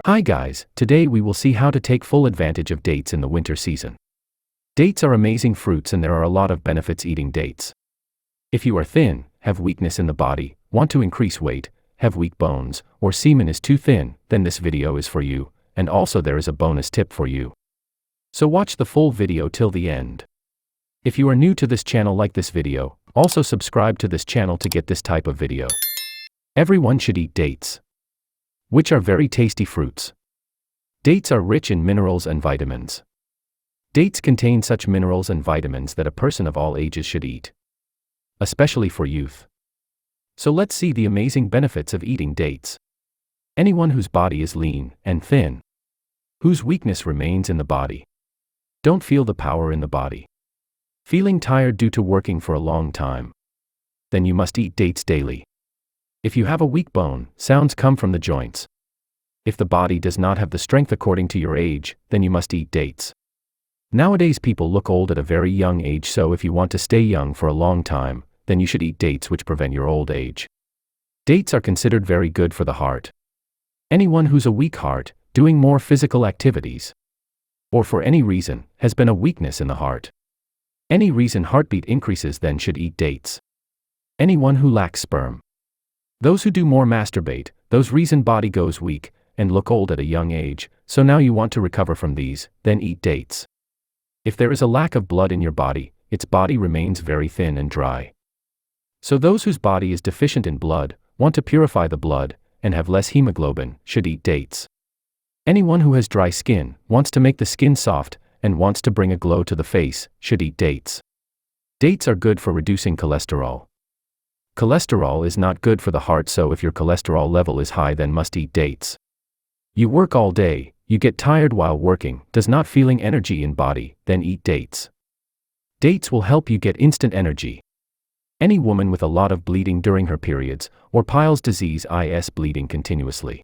Hi guys, today we will see how to take full advantage of dates in the winter season. Dates are amazing fruits and there are a lot of benefits eating dates. If you are thin, have weakness in the body, want to increase weight, have weak bones, or semen is too thin, then this video is for you, and also there is a bonus tip for you. So watch the full video till the end. If you are new to this channel, like this video, also subscribe to this channel to get this type of video. Everyone should eat dates, which are very tasty fruits. Dates are rich in minerals and vitamins. Dates contain such minerals and vitamins that a person of all ages should eat, especially for youth. So let's see the amazing benefits of eating dates. Anyone whose body is lean and thin, whose weakness remains in the body, don't feel the power in the body, feeling tired due to working for a long time, then you must eat dates daily. If you have a weak bone, sounds come from the joints. If the body does not have the strength according to your age, then you must eat dates. Nowadays people look old at a very young age, so if you want to stay young for a long time, then you should eat dates which prevent your old age. Dates are considered very good for the heart. Anyone who's a weak heart, doing more physical activities, or for any reason, has been a weakness in the heart, any reason heartbeat increases, then should eat dates. Anyone who lacks sperm, those who do more masturbate, those reason body goes weak, and look old at a young age, so now you want to recover from these, then eat dates. If there is a lack of blood in your body, its body remains very thin and dry. So those whose body is deficient in blood, want to purify the blood, and have less hemoglobin, should eat dates. Anyone who has dry skin, wants to make the skin soft, and wants to bring a glow to the face, should eat dates. Dates are good for reducing cholesterol. Cholesterol is not good for the heart, so if your cholesterol level is high, then must eat dates. You work all day, you get tired while working, does not feeling energy in body, then eat dates. Dates will help you get instant energy. Any woman with a lot of bleeding during her periods, or piles disease is bleeding continuously.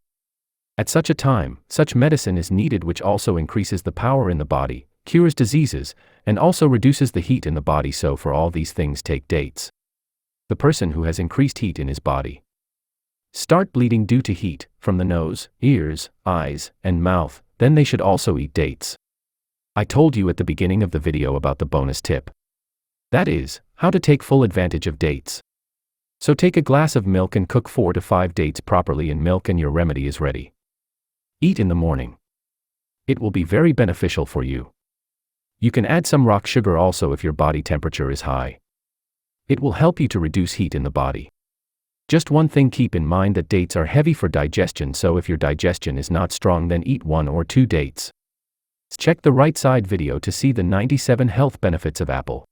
At such a time, such medicine is needed which also increases the power in the body, cures diseases, and also reduces the heat in the body, so for all these things take dates. The person who has increased heat in his body start bleeding due to heat, from the nose, ears, eyes, and mouth, then they should also eat dates. I told you at the beginning of the video about the bonus tip. That is, how to take full advantage of dates. So take a glass of milk and cook 4 to 5 dates properly in milk and your remedy is ready. Eat in the morning. It will be very beneficial for you. You can add some rock sugar also if your body temperature is high. It will help you to reduce heat in the body. Just one thing, keep in mind that dates are heavy for digestion, so if your digestion is not strong, then eat 1 or 2 dates. Check the right side video to see the 97 health benefits of apple.